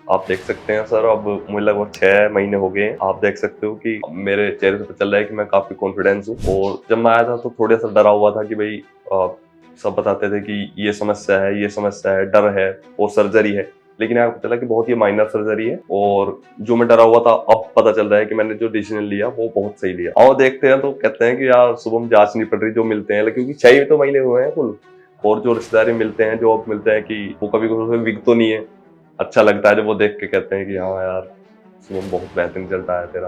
आप देख सकते हैं सर, अब मुझे लगभग 6 महीने हो गए हैं। आप देख सकते हो कि मेरे चेहरे से पता चल रहा है कि मैं काफी कॉन्फिडेंस हूँ। और जब मैं आया था तो थोड़ा सा डरा हुआ था कि भाई सब बताते थे कि ये समस्या है, ये समस्या है, डर है और सर्जरी है। लेकिन यहाँ पता चला कि बहुत ही माइनर सर्जरी है और जो मैं डरा हुआ था अब पता चल रहा है कि मैंने जो डिसीजन लिया वो बहुत सही लिया। और देखते हैं तो कहते हैं कि यार शुभम जांच नहीं पड़ रही जो मिलते हैं, क्योंकि 6 तो महीने हुए हैं कुल। और जो रिश्तेदारी मिलते हैं, जो अब मिलते हैं कि वो कभी कभी विग तो नहीं है। अच्छा लगता है जब वो देख के कहते हैं कि हाँ यार शुभम बहुत बेहतरीन चलता है तेरा।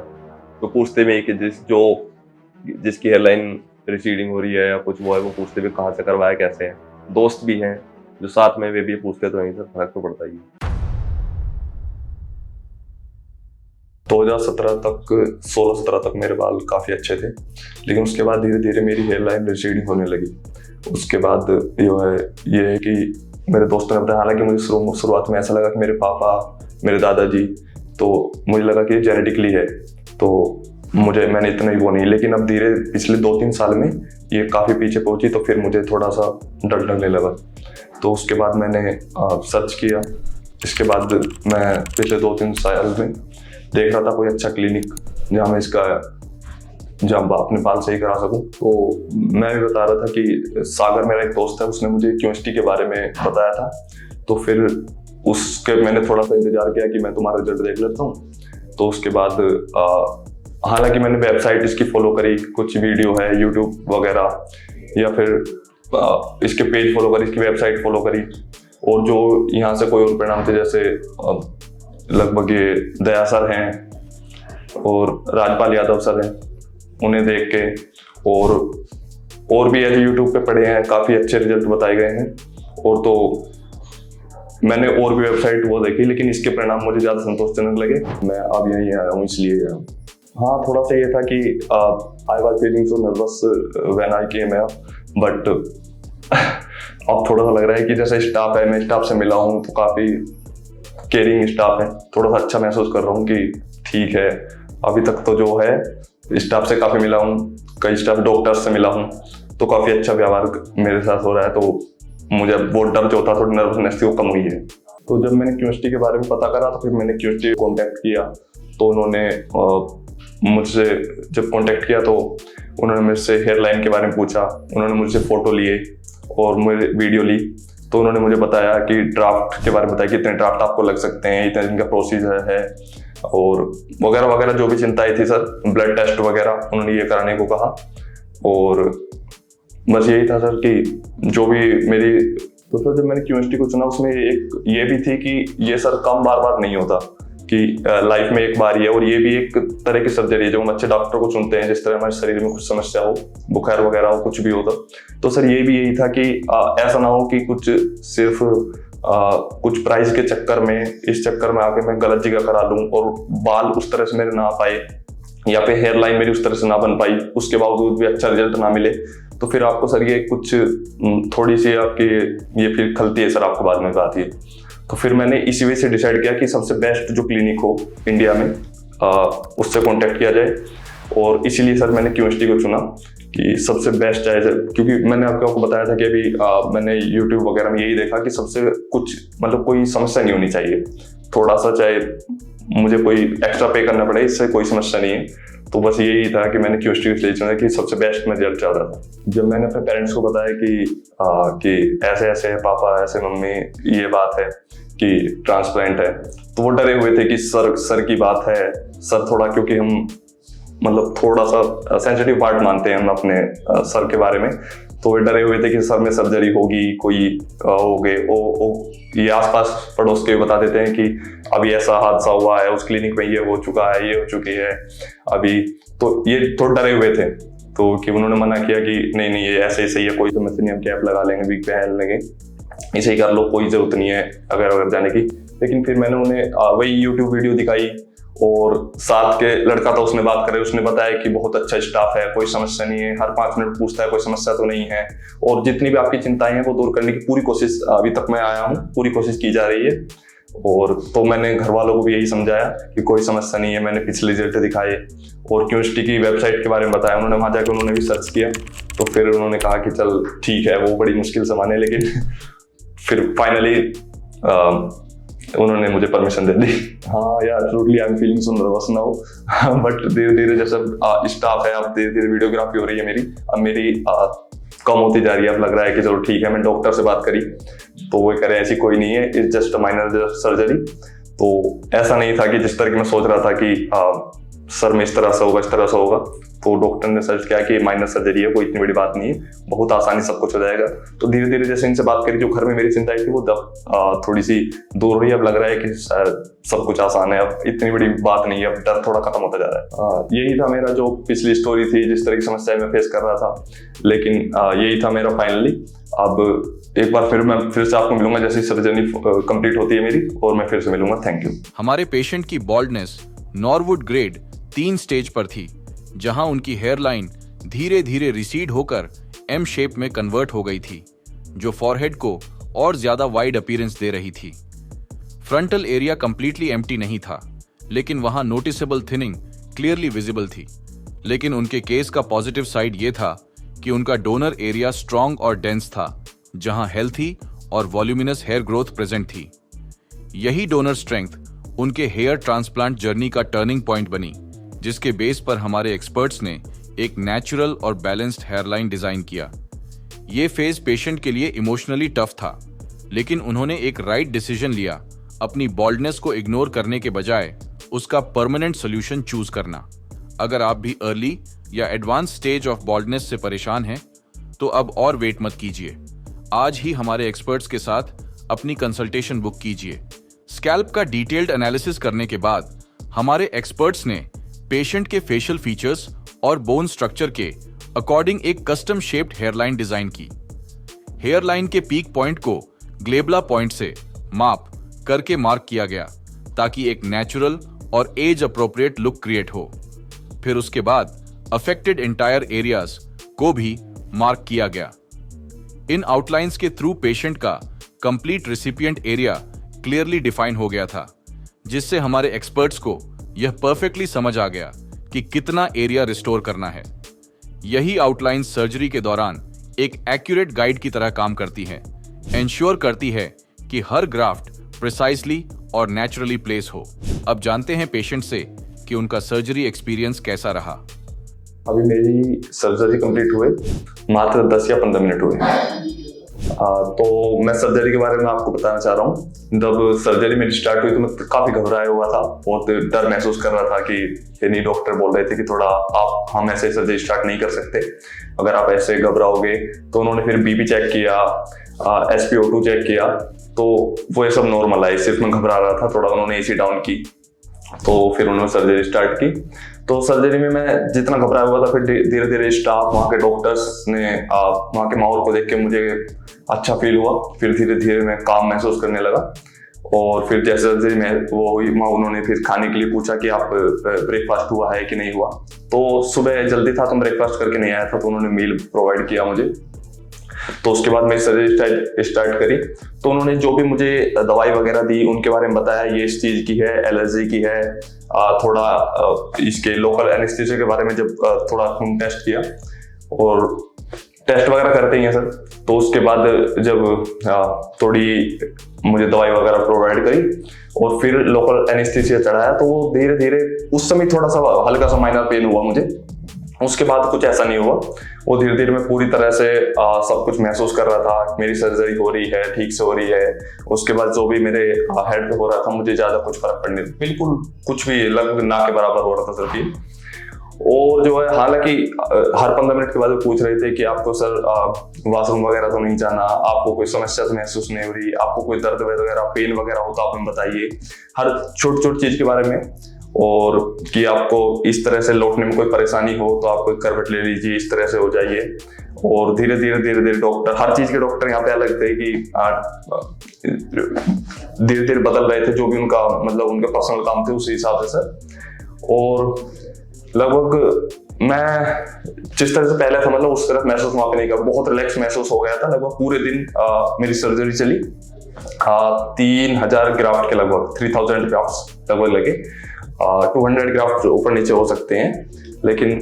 तो पूछते भी कि जिसकी हेयरलाइन रिसीडिंग हो रही है या कुछ वो है, वो पूछते भी कहाँ से करवाया, कैसे है। दोस्त भी हैं जो साथ में वे भी पूछते, तो वहीं से फर्क तो पड़ता ही है। 2017 तक 16-17 तक मेरे बाल काफ़ी अच्छे थे, लेकिन उसके बाद धीरे धीरे मेरी हेयर लाइन रिसीडिंग होने लगी। उसके बाद ये है कि मेरे दोस्तों ने बताया, हालांकि मुझे शुरुआत में ऐसा लगा कि मेरे पापा, मेरे दादाजी, तो मुझे लगा कि जेनेटिकली है, तो मैंने इतना ही वो नहीं। लेकिन अब धीरे पिछले 2-3 साल में ये काफ़ी पीछे पहुंची, तो फिर मुझे थोड़ा सा डर लगने लगा। तो उसके बाद मैंने सर्च किया। इसके बाद मैं पिछले 2-3 साल में देख रहा था कोई अच्छा क्लिनिक जहाँ मैं अपने बाल सही करा सकूं। तो मैं भी बता रहा था कि सागर मेरा एक दोस्त है, उसने मुझे क्यूएसटी के बारे में बताया था। तो फिर मैंने थोड़ा सा इंतजार किया कि मैं तुम्हारा रिजल्ट देख लेता हूँ। तो उसके बाद हालांकि मैंने वेबसाइट इसकी फॉलो करी, कुछ वीडियो है यूट्यूब वगैरह, या फिर इसके पेज फॉलो करी, इसकी वेबसाइट फॉलो करी। और जो यहाँ से कोई और परिणाम थे, जैसे लगभग ये दया सर हैं और राजपाल यादव सर हैं, उन्हें देख के, और भी ऐसे यूट्यूब पे पढ़े हैं, काफ़ी अच्छे रिजल्ट बताए गए हैं। और तो मैंने और भी वेबसाइट वो देखी, लेकिन इसके परिणाम मुझे ज़्यादा संतोषजनक लगे। मैं अब यहीं आया हूँ, इसलिए आया हूँ। हाँ, थोड़ा सा ये था कि I was feeling so nervous when I came here, but अब थोड़ा सा लग रहा है कि जैसे स्टाफ है, मैं स्टाफ से मिला हूँ तो काफ़ी केयरिंग स्टाफ है। थोड़ा सा अच्छा महसूस कर रहा हूँ कि ठीक है, अभी तक तो जो है स्टाफ से काफ़ी मिला हूँ, कई स्टाफ डॉक्टर्स से मिला हूँ, तो काफ़ी अच्छा व्यवहार मेरे साथ हो रहा है। तो मुझे वो डर जो था, थोड़ी नर्वसनेस थी, वो कम हुई है। तो जब मैंने क्यूएसटी के बारे में पता करा, तो फिर मैंने क्यूएसटी को कॉन्टैक्ट किया। तो उन्होंने मुझसे जब कॉन्टैक्ट किया तो उन्होंने मुझसे हेयर लाइन के बारे में पूछा, उन्होंने मुझसे फ़ोटो लिए और मेरी वीडियो ली। तो उन्होंने मुझे बताया कि ड्राफ्ट के बारे में बताया कि इतने ड्राफ्ट आपको लग सकते हैं, इतना दिन का प्रोसीजर है, और वगैरह वगैरह जो भी चिंताएं थी सर, ब्लड टेस्ट वगैरह उन्होंने ये कराने को कहा। और बस यही था सर कि जो भी मेरी, तो सर जब मैंने क्यूएसटी को चुना, उसमें एक ये भी थी कि ये सर कम बार बार नहीं होता, कि लाइफ में एक बार ही है। और ये भी एक तरह की सर्जरी है जो हम अच्छे डॉक्टर को चुनते हैं, जिस तरह हमारे शरीर में कुछ समस्या हो, बुखार वगैरह हो, कुछ भी होता। तो सर ये भी यही था कि ऐसा ना हो कि कुछ सिर्फ कुछ प्राइस के चक्कर में, इस चक्कर में आके मैं गलत जगह करा लूँ और बाल उस तरह से मेरे ना पाए, या फिर हेयर लाइन मेरी उस तरह से ना बन पाई, उसके बावजूद भी अच्छा रिजल्ट ना मिले। तो फिर आपको सर ये कुछ थोड़ी सी आपकी ये फिर खलती है सर, आपको बाद में आती है। तो फिर मैंने इसी वजह से डिसाइड किया कि सबसे बेस्ट जो क्लिनिक हो इंडिया में उससे कांटेक्ट किया जाए। और इसीलिए सर मैंने क्यूएसटी को चुना कि सबसे बेस्ट है, क्योंकि मैंने आपको बताया था कि अभी मैंने यूट्यूब वगैरह में यही देखा कि सबसे कुछ मतलब कोई समस्या नहीं होनी चाहिए, थोड़ा सा चाहे मुझे कोई एक्स्ट्रा पे करना पड़े, इससे कोई समस्या नहीं है। तो बस यही था कि मैंने क्यूएसटी इसलिए चुना कि सबसे बेस्ट में रिजल्ट चाह रहा था। जब मैंने अपने पेरेंट्स को बताया कि ऐसे ऐसे है पापा, ऐसे मम्मी, ये बात है कि ट्रांसप्लांट है, तो वो डरे हुए थे कि सर की बात है, सर थोड़ा, क्योंकि हम मतलब थोड़ा सा सेंसिटिव पार्ट मानते हैं हम अपने सर के बारे में। तो वे डरे हुए थे कि सर में सर्जरी होगी, कोई हो गए ये आसपास पड़ोस के बता देते हैं कि अभी ऐसा हादसा हुआ है, उस क्लिनिक में ये हो चुका है, ये हो चुकी है अभी। तो ये थोड़े डरे हुए थे, तो कि उन्होंने मना किया कि नहीं नहीं, ये ऐसे ही सही है, कोई समस्या नहीं, हम कैप लगा लेंगे, विग पहन लेंगे, इसे ही कर लो, कोई जरूरत नहीं है अगर जाने की। लेकिन फिर मैंने उन्हें वही यूट्यूब वीडियो दिखाई, और साथ के लड़का था, उसने बात करे, उसने बताया कि बहुत अच्छा स्टाफ है, कोई समस्या नहीं है, हर 5 मिनट पूछता है, कोई समस्या तो नहीं है, और जितनी भी आपकी चिंताएं हैं वो दूर करने की पूरी कोशिश, अभी तक मैं आया हूँ, पूरी कोशिश की जा रही है। और तो मैंने घर वालों को भी यही समझाया कि कोई समस्या नहीं है। मैंने पिछले रिजल्ट दिखाए और क्यूएसटी की वेबसाइट के बारे में बताया, उन्होंने वहाँ जाकर उन्होंने भी सर्च किया। तो फिर उन्होंने कहा कि चल ठीक है, वो बड़ी मुश्किल से माने, लेकिन फिर फाइनली उन्होंने मुझे परमिशन दे दी। हाँ यार, absolutely I am feeling so nervous now, but धीरे धीरे जैसा स्टाफ है, अब धीरे धीरे वीडियोग्राफी हो रही है मेरी, अब मेरी कम होती जा रही है। अब लग रहा है कि चलो ठीक है। मैं डॉक्टर से बात करी तो वो कह रहे हैं ऐसी कोई नहीं है, it's just a minor surgery. तो ऐसा नहीं था कि जिस तरह की मैं सोच रहा था कि सर में इस तरह से होगा, इस तरह से होगा। तो डॉक्टर ने सर्च किया कि माइनर सर्जरी है, कोई इतनी बड़ी बात नहीं है, बहुत आसानी सब कुछ हो जाएगा। तो धीरे धीरे जैसे इनसे बात करी, जो घर में मेरी चिंताएं थी वो थोड़ी सी दूर हुई। अब लग रहा है कि सब कुछ आसान है, अब इतनी बड़ी बात नहीं है, अब डर थोड़ा खत्म होता जा रहा है। यही था मेरा जो पिछली स्टोरी थी, जिस तरह की समस्याएं मैं फेस कर रहा था, लेकिन यही था मेरा फाइनली। अब एक बार फिर मैं फिर से आपको मिलूंगा जैसे सर्जरी कंप्लीट होती है मेरी, और मैं फिर से मिलूंगा। Thank you. हमारे पेशेंट की बॉल्डनेस नॉरवुड ग्रेड 3 स्टेज पर थी, जहां उनकी हेयरलाइन धीरे धीरे रिसीड होकर एम शेप में कन्वर्ट हो गई थी, जो फॉरहेड को और ज्यादा वाइड अपीयरेंस दे रही थी। फ्रंटल एरिया कंप्लीटली एम्प्टी नहीं था, लेकिन वहां नोटिसेबल थिनिंग क्लियरली विजिबल थी। लेकिन उनके केस का पॉजिटिव साइड ये था कि उनका डोनर एरिया स्ट्रॉन्ग और डेंस था, जहां हेल्थी और वॉल्यूमिनस हेयर ग्रोथ प्रेजेंट थी। यही डोनर स्ट्रेंथ उनके हेयर ट्रांसप्लांट जर्नी का टर्निंग पॉइंट बनी, जिसके बेस पर हमारे एक्सपर्ट्स ने एक नेचुरल और बैलेंस्ड हेयरलाइन डिजाइन किया। ये फेज पेशेंट के लिए इमोशनली टफ था, लेकिन उन्होंने एक राइट डिसीजन लिया, अपनी बॉल्डनेस को इग्नोर करने के बजाय उसका परमानेंट सोल्यूशन चूज करना। अगर आप भी अर्ली या एडवांस स्टेज ऑफ बॉल्डनेस से परेशान हैं, तो अब और वेट मत कीजिए। आज ही हमारे एक्सपर्ट्स के साथ अपनी कंसल्टेशन बुक कीजिए। स्कैल्प का डिटेल्ड एनालिसिस करने के बाद हमारे एक्सपर्ट्स ने पेशेंट के फेशियल फीचर्स और बोन स्ट्रक्चर के अकॉर्डिंग एक कस्टम शेप्ड हेयरलाइन डिजाइन की। हेयरलाइन के पीक पॉइंट को ग्लेबला पॉइंट से माप करके मार्क किया गया, ताकि एक नेचुरल और एज अप्रोप्रिएट लुक क्रिएट हो। फिर उसके बाद अफेक्टेड एंटायर एरियाज को भी मार्क किया गया। इन आउटलाइंस के थ्रू पेशेंट का complete recipient area clearly define हो गया था, जिससे हमारे एक्सपर्ट्स को यह परफेक्टली समझ आ गया कि कितना एरिया रिस्टोर करना है। यही आउटलाइन सर्जरी के दौरान एक एक्यूरेट गाइड की तरह काम करती है, एंश्योर करती है कि हर ग्राफ्ट प्रिसाइसली और नेचुरली प्लेस हो। अब जानते हैं पेशेंट से कि उनका सर्जरी एक्सपीरियंस कैसा रहा। अभी मेरी सर्जरी कंप्लीट हुए मात्र 10 या 15 मिनट हुए। तो मैं सर्जरी के बारे में आपको बताना चाह रहा हूँ। जब सर्जरी मेरी स्टार्ट हुई तो मैं काफी घबराया हुआ था, बहुत डर महसूस कर रहा था कि यानी डॉक्टर बोल रहे थे कि थोड़ा हम ऐसे सर्जरी स्टार्ट नहीं कर सकते, अगर आप ऐसे घबराओगे। तो उन्होंने फिर बीपी चेक किया, SpO2 चेक किया, तो वो ये सब नॉर्मल आई, सिर्फ मैं घबरा रहा था थोड़ा। उन्होंने AC डाउन की, तो फिर उन्होंने सर्जरी स्टार्ट की। तो सर्जरी में मैं जितना घबराया हुआ था, फिर धीरे धीरे स्टाफ, वहाँ के डॉक्टर्स ने वहाँ के माहौल को देख के मुझे अच्छा फील हुआ। फिर धीरे धीरे मैं काम महसूस करने लगा। और फिर जैसे सर्जरी में वो हुई, उन्होंने फिर खाने के लिए पूछा कि आप ब्रेकफास्ट हुआ है कि नहीं हुआ। तो सुबह जल्दी था तो ब्रेकफास्ट करके नहीं आया था, तो उन्होंने मील प्रोवाइड किया मुझे। तो उसके बाद मेरी सर्जरी स्टार्ट करी। तो उन्होंने जो भी मुझे दवाई वगैरह दी उनके बारे में बताया, ये इस चीज की है, एलर्जी की है। थोड़ा इसके लोकल एनेस्थीसिया के बारे में जब थोड़ा खून टेस्ट किया, और टेस्ट वगैरह करते ही हैं सर। तो उसके बाद जब थोड़ी मुझे दवाई वगैरह प्रोवाइड करी और फिर लोकल एनेस्थीसिया चढ़ाया, तो वो धीरे धीरे उस समय थोड़ा सा हल्का सा माइनर पेन हुआ मुझे। उसके बाद कुछ ऐसा नहीं हुआ। वो धीरे धीरे मैं पूरी तरह से सब कुछ महसूस कर रहा था, मेरी सर्जरी हो रही है, ठीक से हो रही है। उसके बाद जो भी मेरे हेड पे हो रहा था, मुझे ज्यादा कुछ फर्क पड़ने, बिल्कुल कुछ भी लगभग ना के बराबर हो रहा था सिर्फ ये। और जो है, हालांकि हर 15 मिनट के बाद वो पूछ रहे थे कि आपको सर वॉशरूम वगैरह तो नहीं जाना, आपको कोई समस्या तो महसूस नहीं हो रही, आपको कोई दर्द वगैरह, पेन वगैरह हो तो आप हमें बताइए, हर छोटी छोटी चीज के बारे में। और कि आपको इस तरह से लौटने में कोई परेशानी हो तो आप कोई करवट ले लीजिए, इस तरह से हो जाइए। और धीरे धीरे डॉक्टर, हर चीज के डॉक्टर यहाँ पे अलग थे कि धीरे धीरे बदल रहे थे, जो भी उनका मतलब उनके पर्सनल काम थे उसी हिसाब से सर। और लगभग मैं जिस तरह से पहले था, मतलब उस तरह महसूस वहां पे नहीं कर, बहुत रिलैक्स महसूस हो गया था। लगभग पूरे दिन मेरी सर्जरी चली। 3000 ग्राफ्ट के लगभग 3000 ग्राफ्ट लगभग लगे। 200 ग्राफ्ट ऊपर नीचे हो सकते हैं, लेकिन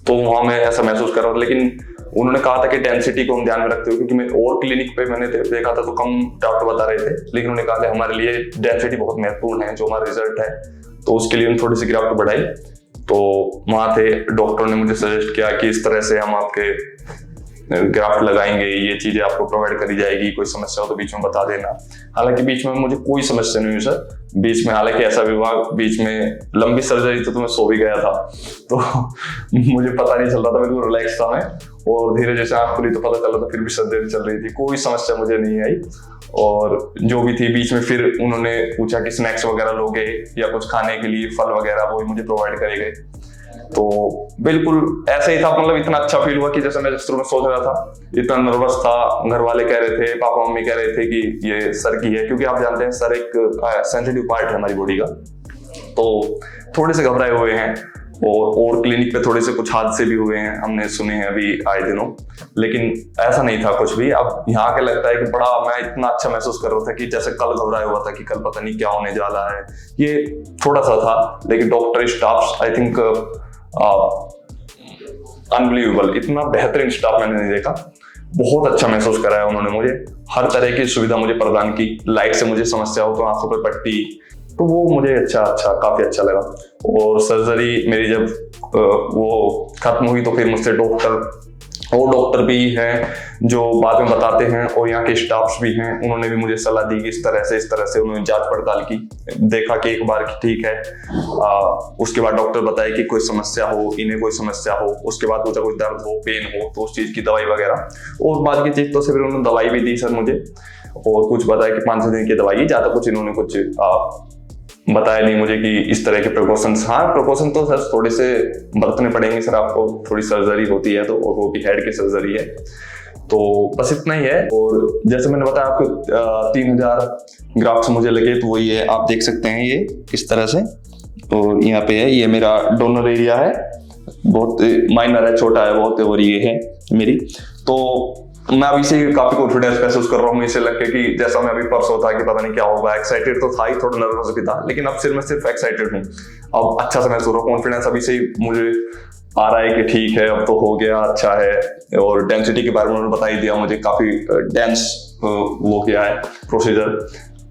तो वहां मैं ऐसा महसूस कर रहा था। लेकिन उन्होंने कहा था कि डेंसिटी को हम ध्यान में रखते हुए, क्योंकि मैं और क्लिनिक पे मैंने देखा था तो कम डॉक्टर बता रहे थे, लेकिन उन्होंने कहा कि हमारे लिए डेंसिटी बहुत महत्वपूर्ण है, जो हमारा रिजल्ट है, तो उसके लिए उन्होंने थोड़ी सी ग्राफ्ट बढ़ाई। तो वहाँ थे डॉक्टर ने मुझे सजेस्ट किया कि इस तरह से हम आपके ग्राफ्ट लगाएंगे, ये चीजें आपको प्रोवाइड करी जाएगी, कोई समस्या हो तो बीच में बता देना। हालांकि बीच में मुझे कोई समस्या नहीं हुई सर, बीच में हालांकि ऐसा भी हुआ, बीच में लंबी सर्जरी तो मैं सो भी गया था, तो मुझे पता नहीं चल रहा था, बिल्कुल रिलैक्स था मैं, और धीरे जैसे आँख खुली तो पता चला था फिर भी सर्जरी चल रही थी, कोई समस्या मुझे नहीं आई। और जो भी थी बीच में फिर उन्होंने पूछा कि स्नैक्स वगैरह लोगे या कुछ खाने के लिए फल वगैरह, वो मुझे प्रोवाइड करे गए। तो बिल्कुल ऐसे ही था, मतलब इतना अच्छा फील हुआ कि जैसे मैं शुरू में सोच रहा था, इतना नर्वस था, घर वाले कह रहे थे, पापा मम्मी कह रहे थे कि ये सर की है, क्योंकि आप जानते हैं सर एक सेंसिटिव पार्ट है हमारी बॉडी का, तो थोड़े से घबराए हुए हैं। और क्लिनिक पे थोड़े से कुछ हादसे भी हुए हैं, हमने सुने हैं अभी आए दिनों, लेकिन ऐसा नहीं था कुछ भी। अब यहाँ आके लगता है कि बड़ा मैं इतना अच्छा महसूस कर रहा था कि जैसे कल घबराया हुआ था कि कल पता नहीं क्या होने जा रहा है, ये थोड़ा सा था। लेकिन doctor staff I think unbelievable, इतना बेहतरीन स्टाफ मैंने नहीं देखा, बहुत अच्छा महसूस कराया उन्होंने मुझे, हर तरह की सुविधा मुझे प्रदान की। लाइट से मुझे समस्या हो तो आंखों पर पट्टी, तो वो मुझे काफी अच्छा लगा। और सर्जरी मेरी जब वो खत्म हुई तो फिर मुझसे डॉक्टर भी हैं जो बाद में बताते हैं, और यहाँ के स्टाफ्स भी हैं, उन्होंने भी मुझे सलाह दी कि इस तरह से उन्होंने जांच पड़ताल की, देखा कि एक बार ठीक है, उसके बाद डॉक्टर बताए कि कोई समस्या हो, इन्हें कोई समस्या हो, उसके बाद पूछा कोई दर्द हो, पेन हो, तो उस चीज की दवाई वगैरह, और बाद की चीज तो फिर उन्होंने दवाई भी दी सर मुझे, और कुछ बताया कि 5-6 दिन की दवाई, ज्यादा कुछ इन्होंने कुछ बताया नहीं मुझे कि इस तरह के प्रिकॉशंस। हाँ, प्रिकॉशन तो सर थोड़े से बरतने पड़ेंगे सर, आपको थोड़ी सर्जरी होती है तो, और वो भी हेड की सर्जरी है, तो बस इतना ही है। और जैसे मैंने बताया आपको 3000 ग्राफ्ट्स मुझे लगे, तो वही है, आप देख सकते हैं ये इस तरह से, और यहाँ पे है, ये मेरा डोनर एरिया है, बहुत माइनर है, छोटा है बहुत, और ये है मेरी। तो मैं अभी से काफी कॉन्फिडेंस महसूस कर रहा हूँ, इसे लग के कि जैसा मैं अभी परसों था कि पता नहीं क्या होगा, एक्साइटेड तो था ही, थोड़ा नर्वस भी था, लेकिन अब सिर्फ एक्साइटेड हूँ, अब अच्छा से महसूस हो रहा है, कॉन्फिडेंस अभी से ही मुझे आ रहा है कि ठीक है, अब तो हो गया, अच्छा है। और डेंसिटी के बारे में उन्होंने बता ही दिया मुझे, काफी डेंस वो किया है प्रोसीजर,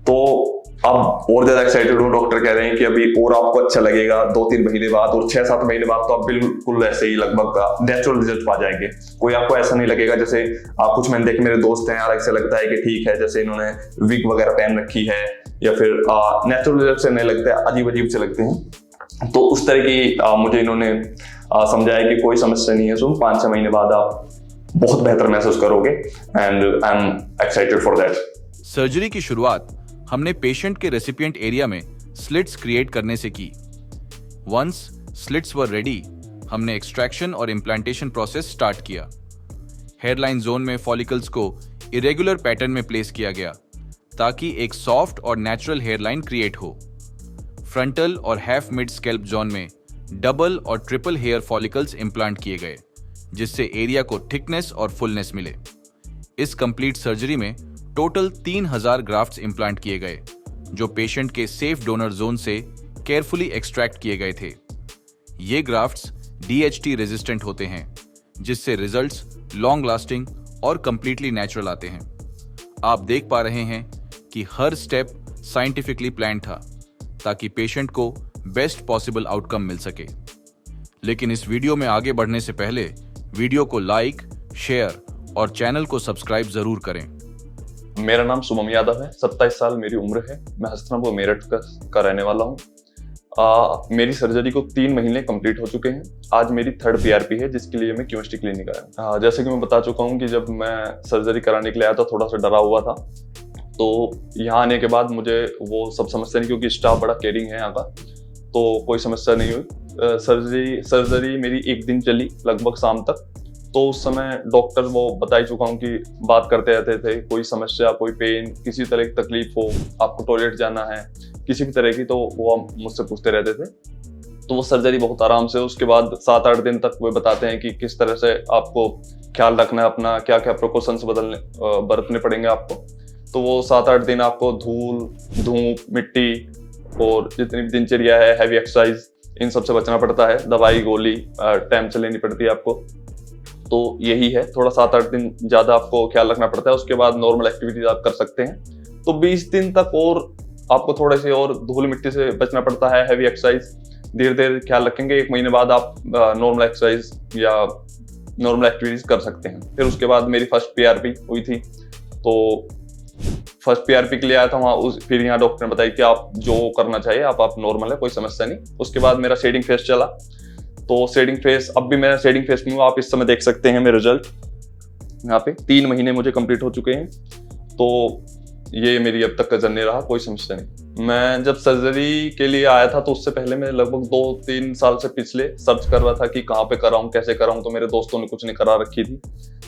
तो अब और ज्यादा एक्साइटेड हूँ। डॉक्टर कह रहे हैं कि अभी और आपको अच्छा लगेगा 2-3 महीने बाद, और 6-7 महीने बाद तो आप बिल्कुल ऐसे ही लगभग नेचुरल रिजल्ट पा जाएंगे। कोई आपको ऐसा नहीं लगेगा जैसे आप कुछ मैंने देखे मेरे दोस्त हैं, अलग से लगता है कि ठीक है, जैसे इन्होंने विग वगैरह पहन रखी है, या फिर नेचुरल रिजल्ट से नहीं लगता है, अजीब से लगते हैं। तो उस तरह की मुझे इन्होंने समझाया कि कोई समस्या नहीं है, सो 5-6 महीने बाद आप बहुत बेहतर महसूस करोगे, and I am excited for that. Surgery की शुरुआत हमने पेशेंट के रेसिपिएंट एरिया में स्लिट्स क्रिएट करने से की। वंस स्लिट्स वर रेडी, हमने एक्सट्रैक्शन और इम्प्लांटेशन प्रोसेस स्टार्ट किया। हेयरलाइन जोन में फॉलिकल्स को इरेगुलर पैटर्न में प्लेस किया गया ताकि एक सॉफ्ट और नेचुरल हेयरलाइन क्रिएट हो। फ्रंटल और हाफ मिड स्कैल्प जोन में डबल और ट्रिपल हेयर फॉलिकल्स इम्प्लांट किए गए, जिससे एरिया को थिकनेस और फुलनेस मिले। इस कंप्लीट सर्जरी में टोटल 3000 ग्राफ्ट्स इम्प्लांट किए गए, जो पेशेंट के सेफ डोनर जोन से केयरफुली एक्सट्रैक्ट किए गए थे। ये ग्राफ्ट्स DHT रेजिस्टेंट होते हैं, जिससे रिजल्ट्स लॉन्ग लास्टिंग और कंप्लीटली नेचुरल आते हैं। आप देख पा रहे हैं कि हर स्टेप साइंटिफिकली प्लान था ताकि पेशेंट को बेस्ट पॉसिबल आउटकम मिल सके। लेकिन इस वीडियो में आगे बढ़ने से पहले वीडियो को लाइक, शेयर और चैनल को सब्सक्राइब जरूर करें। मेरा नाम सुमम यादव है, 27 साल मेरी उम्र है, मैं हस्तनापुर मेरठ का रहने वाला हूँ। मेरी सर्जरी को 3 महीने कंप्लीट हो चुके हैं। आज मेरी 3rd PRP है, जिसके लिए मैं क्यूएसटी क्लिनिक आया। जैसे कि मैं बता चुका हूँ कि जब मैं सर्जरी कराने के लिए आया था थोड़ा सा डरा हुआ था, तो यहाँ आने के बाद मुझे वो सब समस्या नहीं, क्योंकि स्टाफ बड़ा केयरिंग है यहाँ का, तो कोई समस्या नहीं हुई। सर्जरी मेरी 1 दिन चली लगभग शाम तक, तो उस समय डॉक्टर वो बता ही चुका हूँ कि बात करते रहते थे, कोई समस्या, कोई पेन, किसी तरह की तकलीफ हो, आपको टॉयलेट जाना है, किसी भी तरह की, तो वो मुझसे पूछते रहते थे। तो वो सर्जरी बहुत आराम से, उसके बाद 7-8 दिन तक वो बताते हैं कि किस तरह से आपको ख्याल रखना है अपना, क्या क्या प्रिकॉशंस बरतने पड़ेंगे आपको। तो वो 7-8 दिन आपको धूल, धूप, मिट्टी और जितनी भी दिनचर्या है, हैवी एक्सरसाइज, इन सब से बचना पड़ता है। दवाई गोली टाइम से लेनी पड़ती है आपको। तो यही है, थोड़ा 7-8 दिन ज़्यादा आपको ख्याल रखना पड़ता है, उसके बाद नॉर्मल एक्टिविटीज आप कर सकते हैं। तो 20 दिन तक और आपको थोड़े से और धूल मिट्टी से बचना पड़ता है, हैवी एक्सरसाइज धीरे धीरे ख्याल रखेंगे, 1 महीने बाद आप नॉर्मल एक्सरसाइज या नॉर्मल एक्टिविटीज कर सकते हैं। फिर उसके बाद मेरी फर्स्ट पीआरपी हुई थी, तो फर्स्ट पीआरपी के लिए आया था वहाँ, फिर यहाँ डॉक्टर ने बताया कि आप जो करना चाहिए आप नॉर्मल है, कोई समस्या नहीं। उसके बाद मेरा शेडिंग फेस चला, तो शेडिंग फेस, अब भी मेरा शेडिंग फेस में हूँ, आप इस समय देख सकते हैं मेरे रिजल्ट यहाँ पे। 3 महीने मुझे कंप्लीट हो चुके हैं, तो ये मेरी अब तक का जर्नी रहा, कोई समस्या नहीं। मैं जब सर्जरी के लिए आया था तो उससे पहले मैं लगभग 2-3 साल से पिछले सर्च कर रहा था कि कहाँ पे कराऊँ, कैसे कराऊँ, तो मेरे दोस्तों ने कुछ नहीं करा रखी थी,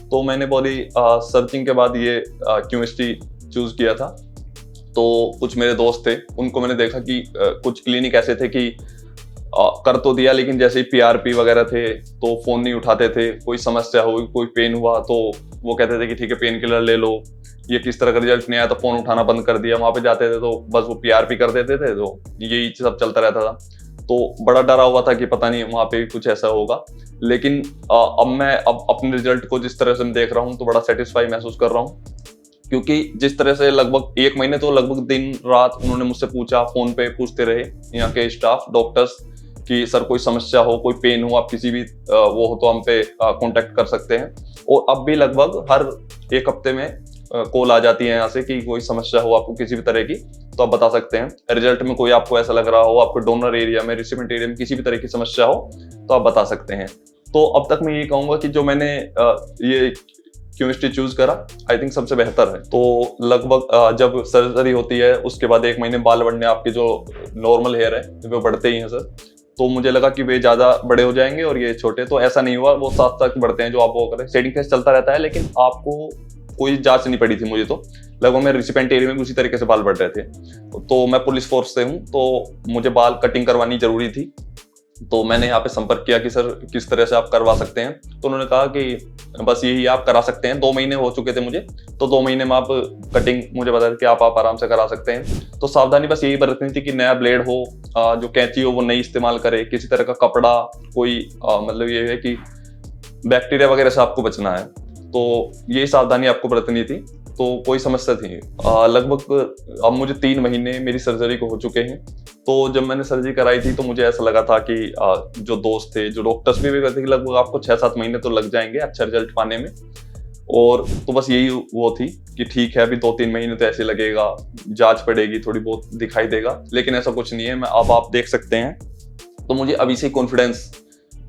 तो मैंने बॉडी सर्चिंग के बाद ये QST चूज किया था। तो कुछ मेरे दोस्त थे, उनको मैंने देखा कि कुछ क्लिनिक ऐसे थे कि कर तो दिया, लेकिन जैसे ही पीआरपी वगैरह थे तो फोन नहीं उठाते थे, कोई समस्या हुई, कोई पेन हुआ तो वो कहते थे कि ठीक है पेन किलर ले लो, ये किस तरह का रिजल्ट नहीं आया तो फोन उठाना बंद कर दिया। वहां पे जाते थे तो बस वो पीआरपी कर देते थे, तो यही सब चलता रहता था। तो बड़ा डरा हुआ था कि पता नहीं वहां पे कुछ ऐसा होगा, लेकिन अब मैं अपने रिजल्ट को जिस तरह से मैं देख रहा हूँ तो बड़ा सेटिस्फाई महसूस कर रहा हूँ, क्योंकि जिस तरह से लगभग 1 महीने तो लगभग दिन रात उन्होंने मुझसे पूछा, फोन पे पूछते रहे यहाँ के स्टाफ डॉक्टर्स कि सर कोई समस्या हो, कोई पेन हो, आप किसी भी वो हो तो हम पे कांटेक्ट कर सकते हैं। और अब भी लगभग हर 1 हफ्ते में कॉल आ जाती है यहाँ से कि कोई समस्या हो आपको किसी भी तरह की तो आप बता सकते हैं। रिजल्ट में कोई आपको ऐसा लग रहा हो, आपको डोनर एरिया में, रिसिपेंट एरिया में किसी भी तरह की समस्या हो तो आप बता सकते हैं। तो अब तक मैं ये कहूँगा कि जो मैंने ये QST चूज करा आई थिंक सबसे बेहतर है। तो लगभग जब सर्जरी होती है उसके बाद 1 महीने बाल बढ़ने, आपके जो नॉर्मल हेयर है वो बढ़ते ही हैं सर, तो मुझे लगा कि वे ज्यादा बड़े हो जाएंगे और ये छोटे, तो ऐसा नहीं हुआ, वो साथ साथ बढ़ते हैं जो आप वो करें। शेडिंग फेस चलता रहता है, लेकिन आपको कोई जांच नहीं पड़ी थी मुझे, तो लगभग मेरे रिसिपेंट एरिया में उसी तरीके से बाल बढ़ रहे थे। तो मैं पुलिस फोर्स से हूँ, तो मुझे बाल कटिंग करवानी जरूरी थी, तो मैंने यहाँ पे संपर्क किया कि सर किस तरह से आप करवा सकते हैं, तो उन्होंने कहा कि बस यही आप करा सकते हैं। 2 महीने हो चुके थे मुझे, तो 2 महीने में आप कटिंग मुझे बता कि आप आराम से करा सकते हैं। तो सावधानी बस यही बरतनी थी कि नया ब्लेड हो, जो कैंची हो वो नहीं इस्तेमाल करे, किसी तरह का कपड़ा कोई मतलब ये है कि बैक्टीरिया वगैरह से आपको बचना है, तो यही सावधानी आपको बरतनी थी। तो कोई समस्या थी लगभग अब मुझे 3 महीने मेरी सर्जरी को हो चुके हैं। तो जब मैंने सर्जरी कराई थी तो मुझे ऐसा लगा था कि जो दोस्त थे, जो डॉक्टर्स भी कहते थे कि लगभग आपको 6-7 महीने तो लग जाएंगे अच्छा रिजल्ट पाने में, और तो बस यही वो थी कि ठीक है अभी 2-3 महीने तो ऐसे लगेगा, जांच पड़ेगी, थोड़ी बहुत दिखाई देगा, लेकिन ऐसा कुछ नहीं है। मैं अब आप देख सकते हैं, तो मुझे अभी से कॉन्फिडेंस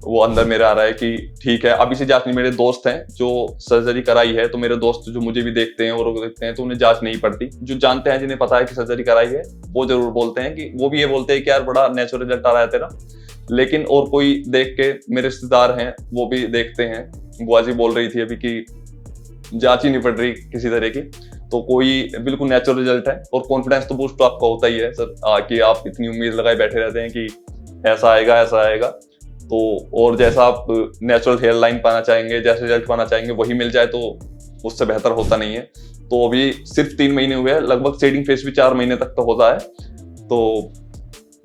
वो अंदर मेरा आ रहा है कि ठीक है अभी से जांच नहीं। मेरे दोस्त हैं जो सर्जरी कराई है, तो मेरे दोस्त जो मुझे भी देखते हैं और देखते हैं तो उन्हें जांच नहीं पड़ती। जो जानते हैं, जिन्हें पता है कि सर्जरी कराई है, वो जरूर बोलते हैं कि वो भी ये बोलते हैं कि यार बड़ा नेचुरल रिजल्ट आ रहा है तेरा। लेकिन और कोई देख के, मेरे रिश्तेदार हैं वो भी देखते हैं, बुआ जी बोल रही थी अभी कि जांच ही नहीं पड़ रही किसी तरह की, तो कोई बिल्कुल नेचुरल रिजल्ट है। और कॉन्फिडेंस तो बूस्ट तो आपका होता ही है सर, कि आप इतनी उम्मीद लगाए बैठे रहते हैं कि ऐसा आएगा ऐसा आएगा, तो और जैसा आप नेचुरल हेयर लाइन पाना चाहेंगे, जैसे रिजल्ट पाना चाहेंगे वही मिल जाए तो उससे बेहतर होता नहीं है। तो अभी सिर्फ 3 महीने हुए हैं, लगभग शेडिंग फेस भी 4 महीने तक तो होता है, तो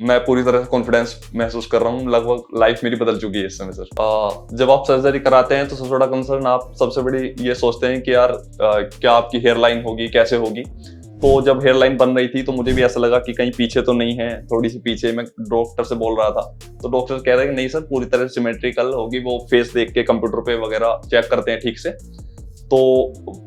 मैं पूरी तरह से कॉन्फिडेंस महसूस कर रहा हूँ। लगभग लाइफ मेरी बदल चुकी है इस समय सर। जब आप सर्जरी कराते हैं तो सबसे बड़ा कंसर्न आप सबसे बड़ी ये सोचते हैं कि यार क्या आपकी हेयर लाइन होगी, कैसे होगी। तो जब हेयर लाइन बन रही थी तो मुझे भी ऐसा लगा कि कहीं पीछे तो नहीं है, थोड़ी सी पीछे। मैं डॉक्टर से बोल रहा था तो डॉक्टर कह रहे हैं कि नहीं सर पूरी तरह से सिमेट्रिकल होगी, वो फेस देख के कंप्यूटर पे वगैरह चेक करते हैं ठीक से। तो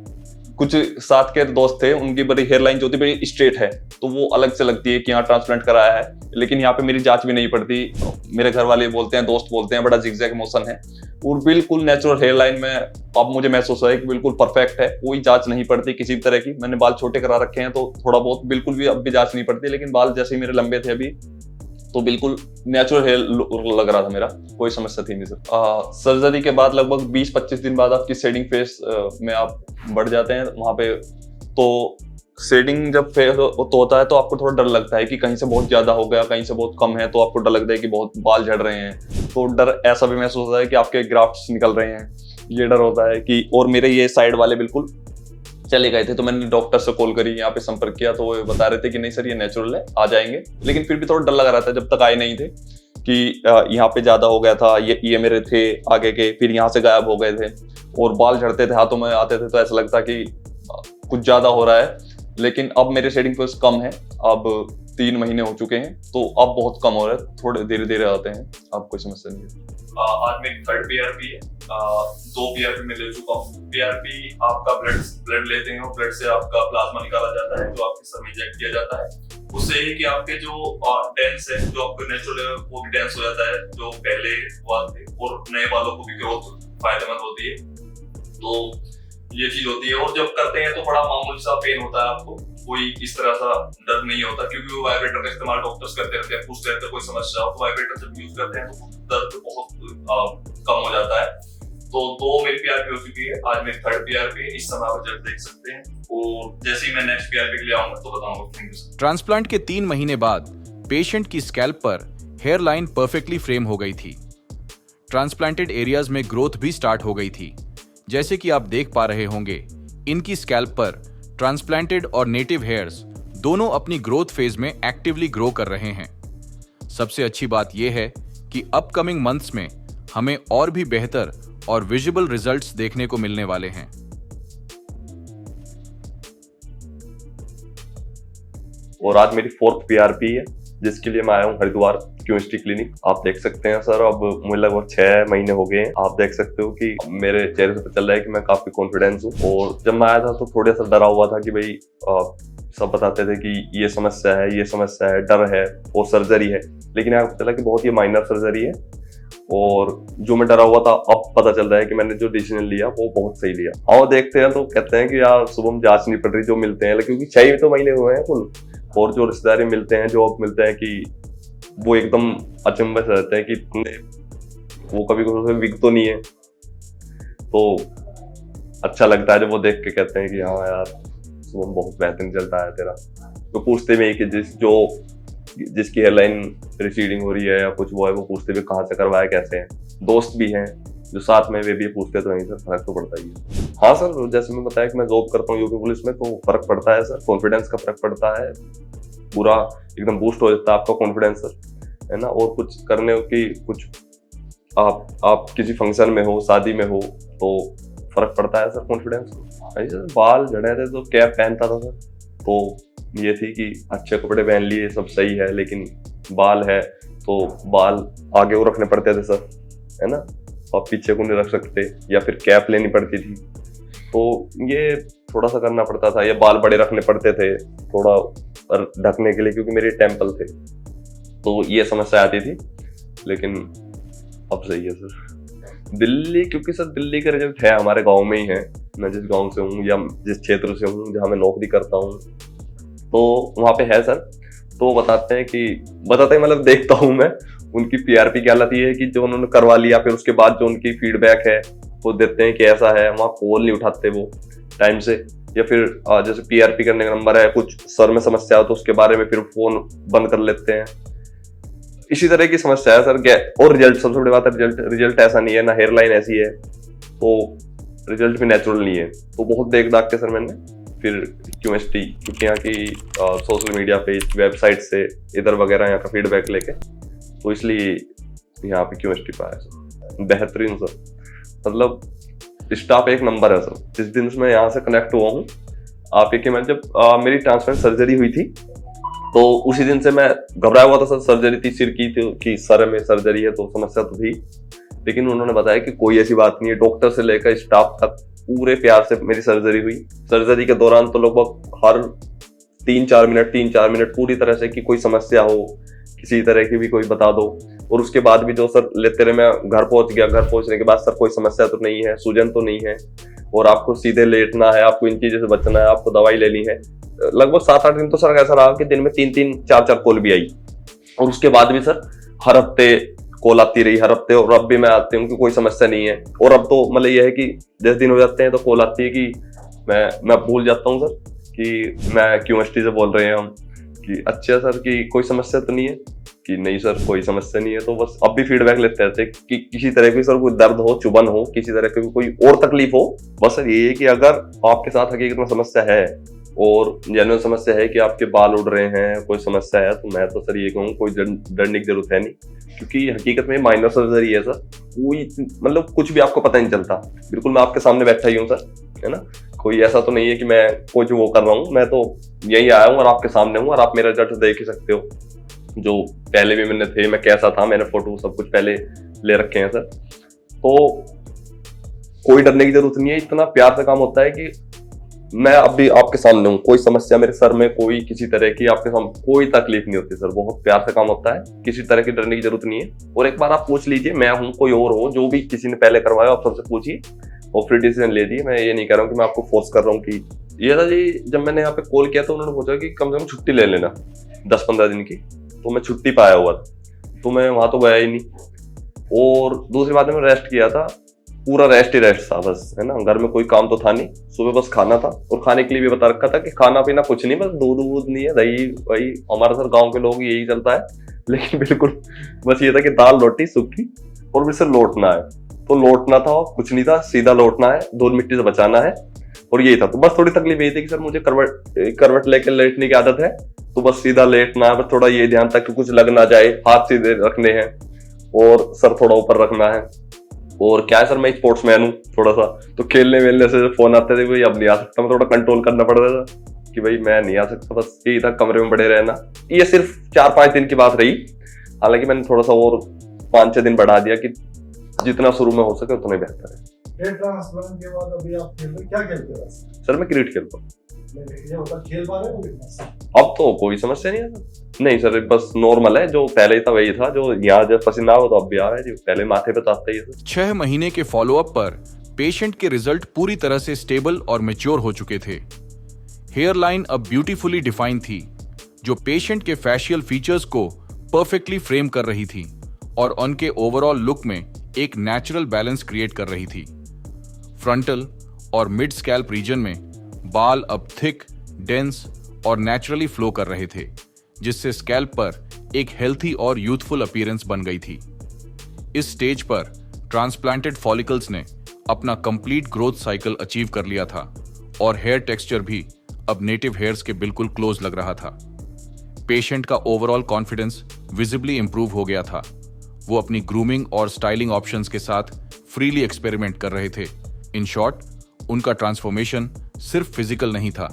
कुछ साथ के दोस्त थे, उनकी बड़ी हेयर लाइन जो थी बड़ी स्ट्रेट है, तो वो अलग से लगती है कि यहाँ ट्रांसप्लांट कराया है, लेकिन यहाँ पे मेरी जांच भी नहीं पड़ती। मेरे घर वाले बोलते हैं, दोस्त बोलते हैं बड़ा जिगजैग मोशन है, और बिल्कुल नेचुरल हेयर लाइन में अब मुझे महसूस हुआ है कि बिल्कुल परफेक्ट है, कोई जांच नहीं पड़ती किसी भी तरह की। मैंने बाल छोटे करा रखे हैं तो थोड़ा बहुत बिल्कुल भी अब भी जांच नहीं पड़ती, लेकिन बाल जैसे ही मेरे लंबे थे अभी तो बिल्कुल नेचुरल हेयर लग रहा था मेरा, कोई समस्या थी नहीं सर। सर्जरी के बाद लगभग 20-25 दिन बाद आपकी शेडिंग फेस में आप बढ़ जाते हैं वहाँ पे। तो शेडिंग जब फेस तो होता है तो आपको थोड़ा डर लगता है कि कहीं से बहुत ज्यादा हो गया, कहीं से बहुत कम है, तो आपको डर लगता है कि बहुत बाल झड़ रहे हैं। तो डर ऐसा भी महसूस होता है कि आपके ग्राफ्ट्स निकल रहे हैं, ये डर होता है कि। और मेरे ये साइड वाले बिल्कुल चले गए थे, तो मैंने डॉक्टर से कॉल करी, यहाँ पे संपर्क किया, तो वो बता रहे थे कि नहीं सर ये नेचुरल है, आ जाएंगे। लेकिन फिर भी थोड़ा डर लगा रहा था जब तक आए नहीं थे कि यहाँ पे ज्यादा हो गया था, ये मेरे थे आगे के, फिर यहाँ से गायब हो गए थे, और बाल झड़ते थे, हाथों में आते थे, तो ऐसा लगता कि कुछ ज्यादा हो रहा है। लेकिन अब मेरे शेडिंग फेस कम है, अब 3 महीने हो चुके हैं, तो अब बहुत कम हो रहा है, थोड़े धीरे धीरे आते हैं, अब कोई समस्या नहीं है। आज मेरी 3rd PRP है, 2 PRP में ले चुका हूँ। PRP आपका ब्लड लेते हैं और ब्लड से आपका प्लाज्मा निकाला जाता है, जो आपके सर में इंजेक्ट किया जाता है। उससे ये कि आपके जो डेंस है, जो आपके नेचुरल है, वो भी डेंस हो जाता है, जो पहले हुआ थे, और नए बालों को भी ग्रोथ फायदेमंद होती है। तो ये चीज होती है, और जब करते हैं तो बड़ा मामूली सा पेन होता है, आपको कोई इस तरह सा दर्द नहीं होता, क्योंकि वो वाइब्रेटर का इस्तेमाल डॉक्टर्स करते रहते हैं, पूछते रहते हैं कोई समस्या हो, तो वाइब्रेटर जब यूज करते हैं तो दर्द बहुत कम हो जाता है। तो 2 मेरी PRP हो चुकी है, आज मेरी 3rd PRP है। इस समय आप रिजल्ट देख सकते हैं, और जैसे ही मैं नेक्स्ट PRP के लिए आऊंगा तो बताऊंगा। Thank you. ट्रांसप्लांट के 3 महीने बाद पेशेंट की स्कैल्प पर हेयर लाइन परफेक्टली फ्रेम हो गई थी। ट्रांसप्लांटेड एरियाज में ग्रोथ भी स्टार्ट हो गई थी। जैसे कि आप देख पा रहे होंगे, इनकी स्कैल्प पर ट्रांसप्लांटेड और नेटिव हेयर्स दोनों अपनी ग्रोथ फेज में एक्टिवली ग्रो कर रहे हैं। सबसे अच्छी बात यह है कि अपकमिंग मंथ्स में हमें और भी बेहतर और विजिबल रिजल्ट्स देखने को मिलने वाले हैं। और आज मेरी 4th PRP है, जिसके लिए मैं आया हूँ हरिद्वार क्यूएसटी क्लिनिक। आप देख सकते हैं सर, अब मुझे लगभग 6 महीने हो गए हैं। आप देख सकते हो कि मेरे चेहरे से पता चल रहा है कि मैं काफी कॉन्फिडेंस हूँ। और जब मैं आया था तो थोड़ा सा डरा हुआ था कि भाई सब बताते थे कि ये समस्या है, ये समस्या है, डर है और सर्जरी है। लेकिन यहाँ पता चला कि बहुत ही माइनर सर्जरी है, और जो मैं डरा हुआ था अब पता चल रहा है कि मैंने जो डिसीजन लिया वो बहुत सही लिया। और देखते हैं तो कहते हैं कि यार शुभम जांच नहीं पड़ रही, जो मिलते हैं, क्योंकि 6 तो महीने हुए हैं कुल, और जो रिश्तेदारी मिलते हैं, जो अब मिलते हैं, कि वो एकदम अचंभे से रहते हैं कि वो कभी कोई विक तो नहीं है। तो अच्छा लगता है जब वो देख के कहते हैं कि हाँ यार शुभम बहुत बेहतरीन चलता है तेरा। तो पूछते भी कि जिसकी हेयरलाइन रिसीडिंग हो रही है या कुछ वो है, वो पूछते भी कहाँ से करवाया, कैसे है। दोस्त भी हैं जो साथ में, वे भी पूछते, तो नहीं सर फर्क तो पड़ता ही है। हाँ सर, जैसे मैं बताया कि मैं जॉब करता हूँ यूपी पुलिस में, तो फर्क पड़ता है सर, कॉन्फिडेंस का फर्क पड़ता है, पूरा एकदम बूस्ट हो जाता है आपका कॉन्फिडेंस सर, है ना। और कुछ करने की, कुछ आप किसी फंक्शन में हो, शादी में हो, तो फर्क पड़ता है सर कॉन्फिडेंस को। सर बाल झड़े थे तो कैप पहनता था सर, तो ये थी कि अच्छे कपड़े पहन लिए, सब सही है, लेकिन बाल है तो बाल आगे वो रखने पड़ते थे सर, है ना, आप पीछे को नहीं रख सकते, या फिर कैप लेनी पड़ती थी, तो ये थोड़ा सा करना पड़ता था। या बाल बड़े रखने पड़ते थे थोड़ा ढकने के लिए, क्योंकि मेरे टेम्पल थे, तो ये समस्या आती थी। लेकिन अब सही है सर। दिल्ली, क्योंकि सर दिल्ली का रिजल्ट है हमारे गांव में ही है, मैं जिस गांव से हूँ या जिस क्षेत्र से हूँ जहाँ मैं नौकरी करता हूँ, तो वहाँ पे है सर। तो बताते हैं मतलब देखता हूँ मैं उनकी PRP की हालत ये है कि जो उन्होंने करवा लिया, फिर उसके बाद जो उनकी फीडबैक है वो देते हैं कि ऐसा है, वहाँ कॉल नहीं उठाते वो टाइम से, या फिर जैसे PRP करने का नंबर है, कुछ सर में समस्या हो तो उसके बारे में फिर फोन बंद कर लेते हैं। इसी तरह की समस्या है सर। और रिजल्ट, सबसे बड़ी बात है रिजल्ट ऐसा नहीं है, ना हेयर लाइन ऐसी है, तो रिजल्ट भी नेचुरल नहीं है। तो बहुत देख दाग के सर मैंने फिर क्यूएसटी, क्योंकि यहाँ की सोशल मीडिया पे, वेबसाइट से इधर वगैरह यहाँ का फीडबैक लेके, तो इसलिए यहाँ पे क्यूएसटी पे आया सर। बेहतरीन सर, मतलब स्टाफ एक नंबर है सर। जिस दिन से मैं यहाँ से कनेक्ट हुआ हूँ, आप ये कि मैं जब मेरी ट्रांसप्लांट सर्जरी हुई थी, तो उसी दिन से मैं घबराया हुआ था सर। सर्जरी थी सिर की, तो कि सर में सर्जरी है तो समस्या तो थी, लेकिन उन्होंने बताया कि कोई ऐसी बात नहीं है। डॉक्टर से लेकर स्टाफ तक पूरे प्यार से मेरी सर्जरी हुई। सर्जरी के दौरान तो लगभग हर 3-4 मिनट पूरी तरह से कि कोई समस्या हो, किसी तरह की भी कोई बता दो। और उसके बाद भी जो सर लेते रहे, मैं घर पहुंच गया। घर पहुंचने के बाद सर कोई समस्या तो नहीं है, सूजन तो नहीं है, और आपको सीधे लेटना है, आपको इन चीजों से बचना है, आपको दवाई लेनी है। लगभग 7-8 दिन तो सर ऐसा रहा कि दिन में 3-3, 4-4 कॉल भी आई, और उसके बाद भी सर हर हफ्ते कॉल आती रही, हर हफ्ते। और अब भी मैं आती हूँ कि कोई समस्या नहीं है। और अब तो मतलब यह है कि 10 दिन हो जाते हैं तो कॉल आती है कि मैं भूल जाता हूँ सर कि मैं क्यूएसटी से बोल रहे हैं हम, कि अच्छा सर कि कोई समस्या तो नहीं है, कि नहीं सर कोई समस्या नहीं है। तो बस अब भी फीडबैक लेते रहते हैं कि किसी तरह की सर कोई दर्द हो, चुभन हो, किसी तरह की कोई और तकलीफ हो, बस सर ये है कि अगर आपके साथ हकीकत में समस्या है और जेन्युइन समस्या है कि आपके बाल उड़ रहे हैं, कोई समस्या है, तो मैं तो सर ये कहूँ कोई डरने की जरूरत है नहीं, क्योंकि हकीकत में माइनर सर्जरी है सर। कोई मतलब कुछ भी आपको पता नहीं चलता, बिल्कुल मैं आपके सामने बैठा ही हूँ सर, है ना। कोई ऐसा तो नहीं है कि मैं कुछ वो कर रहा हूँ, मैं तो यही आया हूँ और आपके सामने हूँ और आप मेरा रिजल्ट देख ही सकते हो। जो पहले भी मैंने थे, मैं कैसा था, मैंने फोटो सब कुछ पहले ले रखे हैं सर। तो कोई डरने की जरूरत नहीं है, इतना प्यार से काम होता है कि मैं अब भी आपके सामने हूँ, कोई समस्या मेरे सर में कोई किसी तरह की आपके सामने कोई तकलीफ नहीं होती सर, बहुत प्यार से काम होता है, किसी तरह की डरने की जरूरत नहीं है। और एक बार आप पूछ लीजिए, मैं हूँ कोई और हो, जो भी किसी ने पहले करवाया आप सबसे पूछिए और फिर डिसीजन ले दिए। मैं ये नहीं कह रहा हूँ कि मैं आपको फोर्स कर रहा हूँ कि ये था जी। जब मैंने यहाँ पे कॉल किया तो उन्होंने पूछा कि कम से कम छुट्टी ले लेना 10-15 दिन की, तो मैं छुट्टी पाया हुआ था, तो मैं वहां तो गया ही नहीं। और दूसरी बात है, मैं रेस्ट किया था, पूरा रेस्ट ही रेस्ट था बस, है ना। घर में कोई काम तो था नहीं, सुबह बस खाना था, और खाने के लिए भी बता रखा था कि खाना पीना कुछ नहीं, बस दूध वूध नहीं है, दही वही हमारा सर गांव के लोग यही चलता है। लेकिन बिल्कुल बस ये था कि दाल रोटी सूखी और फिर से लौटना है, तो लौटना था, कुछ नहीं था, सीधा लौटना है, धूल मिट्टी से बचाना है, और यही था। तो बस थोड़ी तकलीफ यही थी कि सर मुझे करवट लेकर लेटने की आदत है, तो बस सीधा लेटना है, बस थोड़ा ये ध्यान था कि कुछ लग ना जाए, हाथ सीधे रखने हैं और सर थोड़ा ऊपर रखना है। और क्या है सर, मैं स्पोर्ट्समैन हूँ थोड़ा सा, तो खेलने वेलने से फोन आते थे भाई अब नहीं आ सकता, मैं थोड़ा कंट्रोल करना पड़ रहा था कि भाई मैं नहीं आ सकता, बस यही था कमरे में पड़े रहना। ये सिर्फ 4-5 दिन की बात रही, हालांकि मैंने थोड़ा सा और 5-6 दिन बढ़ा दिया कि जितना शुरू में हो सके उतना ही बेहतर है। ट्रांसप्लांट के बाद अभी आप क्या खेलते हैं? सर मैं क्रिकेट खेलता हूँ। ये होता खेल पा रहे हो? अब तो कोई समस्या नहीं है नहीं सर, बस नॉर्मल है, जो पहले ही था वही था, जो यहाँ जब पसीना हो तो अब भी आ रहा है, जो पहले माथे पे तो आता ही है सर। 6 महीने के फॉलोअप पर पेशेंट के रिजल्ट पूरी तरह से स्टेबल और मैच्योर हो चुके थे। हेयर लाइन अब ब्यूटीफुली डिफाइंड थी, जो पेशेंट के फेशियल फीचर्स को परफेक्टली फ्रेम कर रही थी और उनके ओवरऑल लुक में एक नेचुरल बैलेंस क्रिएट कर रही थी। फ्रंटल और मिड स्कैल्प रीजन में बाल अब थिक, डेंस और नेचुरली फ्लो कर रहे थे, जिससे स्कैल्प पर एक हेल्थी और यूथफुल अपीयरेंस बन गई थी। इस स्टेज पर ट्रांसप्लांटेड फॉलिकल्स ने अपना कंप्लीट ग्रोथ साइकिल अचीव कर लिया था और हेयर टेक्सचर भी अब नेटिव हेयर्स के बिल्कुल क्लोज लग रहा था। पेशेंट का ओवरऑल कॉन्फिडेंस विजिबली इंप्रूव हो गया था। वो अपनी ग्रूमिंग और स्टाइलिंग ऑप्शंस के साथ फ्रीली एक्सपेरिमेंट कर रहे थे। इन शॉर्ट, उनका ट्रांसफॉर्मेशन सिर्फ फिजिकल नहीं था,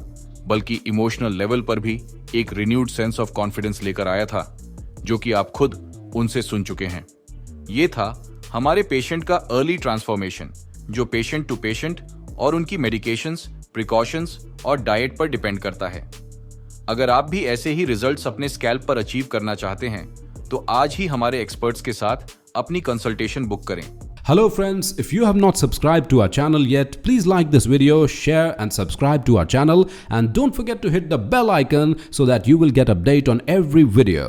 बल्कि इमोशनल लेवल पर भी एक रिन्यूड सेंस ऑफ कॉन्फिडेंस लेकर आया था, जो कि आप खुद उनसे सुन चुके हैं। ये था हमारे पेशेंट का अर्ली ट्रांसफॉर्मेशन, जो पेशेंट टू पेशेंट और उनकी मेडिकेशंस, प्रिकॉशंस और डाइट पर डिपेंड करता है। अगर आप भी ऐसे ही रिजल्ट्स अपने स्कैल्प पर अचीव करना चाहते हैं, तो आज ही हमारे एक्सपर्ट्स के साथ अपनी कंसल्टेशन बुक करें। Hello friends, if you have not subscribed to our channel yet, please like this video, share and subscribe to our channel, and don't forget to hit the bell icon so that you will get update on every video.